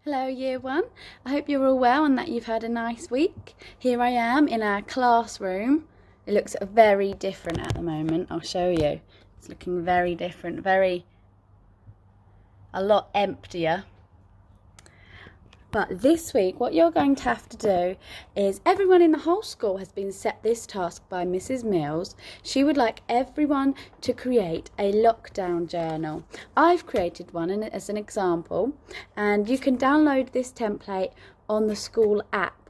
Hello Year 1, I hope you're all well and that you've had a nice week. Here I am in our classroom. It looks very different at the moment, I'll show you. It's looking very different, a lot emptier. But this week what you're going to have to do is, everyone in the whole school has been set this task by Mrs. Mills. She would like everyone to create a lockdown journal. I've created one as an example, and you can download this template on the school app.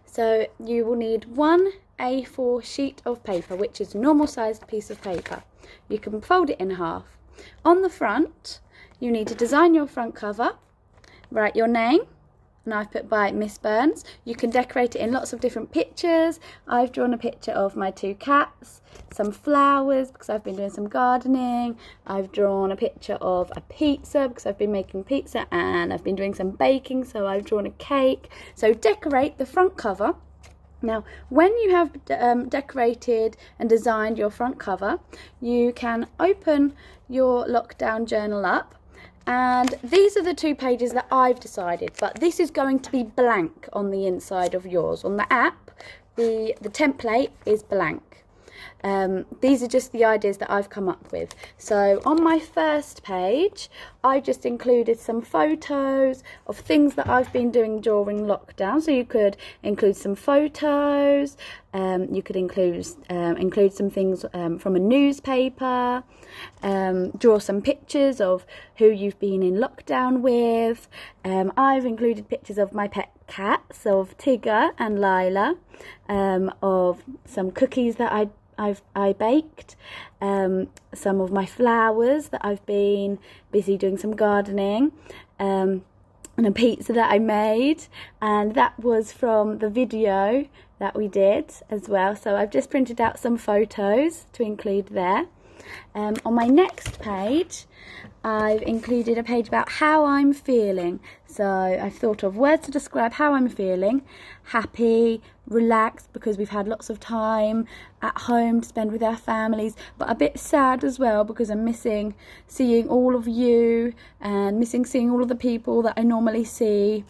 So you will need one A4 sheet of paper, which is a normal sized piece of paper. You can fold it in half. On the front, you need to design your front cover, write your name, and I've put by Miss Burns. You can decorate it in lots of different pictures. I've drawn a picture of my 2 cats, some flowers because I've been doing some gardening. I've drawn a picture of a pizza because I've been making pizza, and I've been doing some baking, so I've drawn a cake. So decorate the front cover. Now, when you have decorated and designed your front cover, you can open your lockdown journal up. And these are the 2 pages that I've decided, but this is going to be blank on the inside of yours. On the app, the template is blank. These are just the ideas that I've come up with. So on my first page, I just included some photos of things that I've been doing during lockdown. So you could include some photos, you could include some things from a newspaper, draw some pictures of who you've been in lockdown with. I've included pictures of my pet cats, of Tigger and Lila, of some cookies that I baked, some of my flowers that I've been busy doing some gardening, and a pizza that I made, and that was from the video that we did as well. So I've just printed out some photos to include there. On my next page, I've included a page about how I'm feeling. So I've thought of words to describe how I'm feeling: happy, relaxed, because we've had lots of time at home to spend with our families, but a bit sad as well because I'm missing seeing all of you and missing seeing all of the people that I normally see.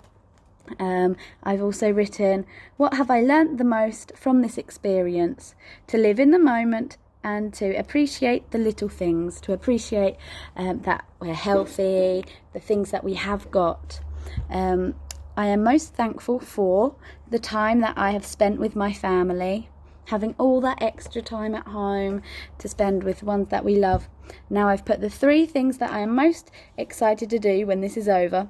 I've also written, what have I learnt the most from this experience? To live in the moment and to appreciate the little things, to appreciate that we're healthy, the things that we have got. I am most thankful for the time that I have spent with my family, having all that extra time at home to spend with ones that we love. Now I've put the 3 things that I am most excited to do when this is over.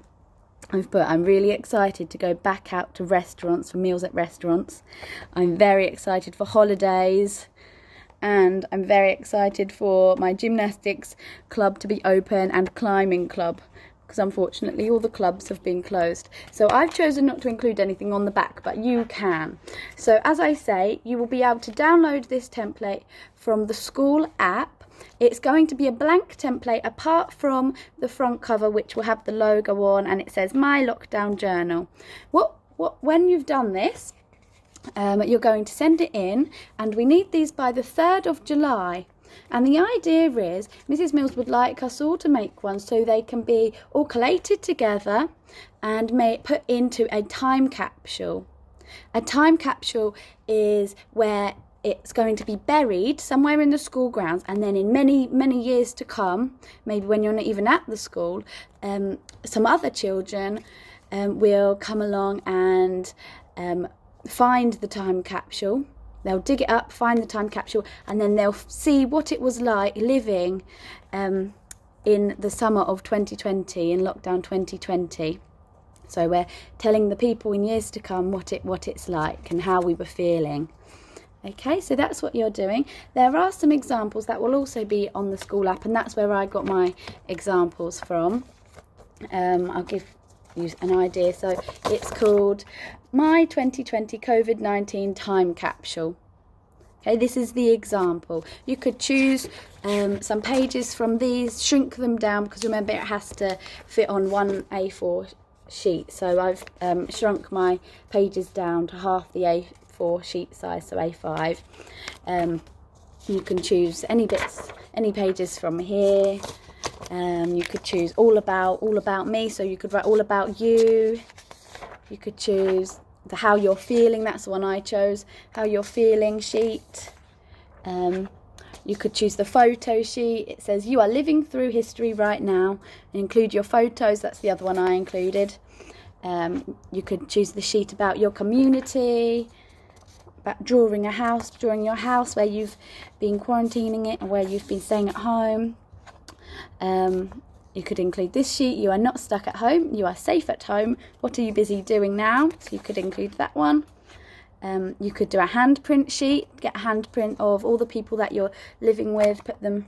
I've put, I'm really excited to go back out to restaurants, for meals at restaurants. I'm very excited for holidays. And I'm very excited for my gymnastics club to be open and climbing club, because unfortunately all the clubs have been closed. So I've chosen not to include anything on the back, but you can. So as I say, you will be able to download this template from the school app. It's going to be a blank template apart from the front cover, which will have the logo on, and it says My Lockdown Journal. When you've done this, you're going to send it in, and we need these by the 3rd of July. And the idea is Mrs. Mills would like us all to make one so they can be all collated together and put into a time capsule. A time capsule is where it's going to be buried somewhere in the school grounds, and then in many years to come, maybe when you're not even at the school, some other children will come along and find the time capsule. They'll dig it up, find the time capsule, and then they'll see what it was like living in the summer of 2020, in lockdown 2020. So we're telling the people in years to come what it's like and how we were feeling. Okay, so that's what you're doing. There are some examples that will also be on the school app, and that's where I got my examples from. I'll give you an idea. So it's called My 2020 COVID-19 Time Capsule. Okay, this is the example. You could choose some pages from these, shrink them down, because remember it has to fit on one A4 sheet. So I've shrunk my pages down to half the A4 sheet size, so A5. You can choose any pages from here. You could choose all about me, so you could write all about you. You could choose the how you're feeling, that's the one I chose, how you're feeling sheet. You could choose the photo sheet. It says you are living through history right now, and include your photos, that's the other one I included. You could choose the sheet about your community, about drawing your house where you've been quarantining it and where you've been staying at home. You could include this sheet, you are not stuck at home, you are safe at home, what are you busy doing now? So you could include that one. You could do a handprint sheet, get a handprint of all the people that you're living with, put them,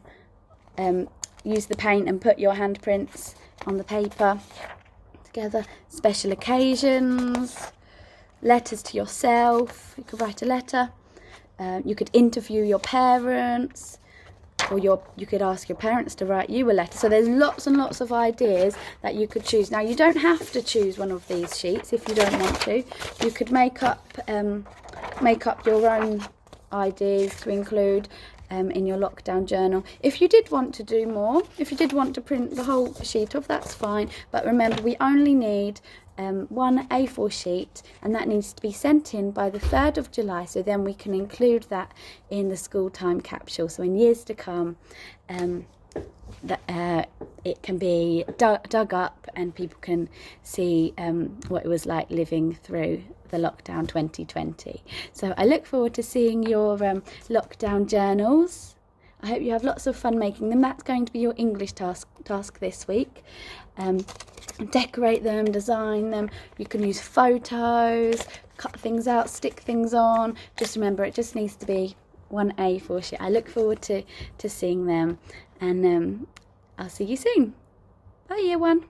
use the paint and put your handprints on the paper together. Special occasions, letters to yourself, you could write a letter. You could interview your parents, or you could ask your parents to write you a letter. So there's lots and lots of ideas that you could choose. Now, you don't have to choose one of these sheets if you don't want to. You could make up your own ideas to include in your lockdown journal. If you did want to do more, if you did want to print the whole sheet off, that's fine. But remember, we only need one A4 sheet, and that needs to be sent in by the 3rd of July, so then we can include that in the school time capsule. So in years to come, it can be dug up and people can see what it was like living through the lockdown 2020. So I look forward to seeing your lockdown journals. I hope you have lots of fun making them. That's going to be your English task this week. Decorate them, design them. You can use photos, cut things out, stick things on. Just remember, it just needs to be one A4 sheet. I look forward to seeing them, and I'll see you soon. Bye, year one.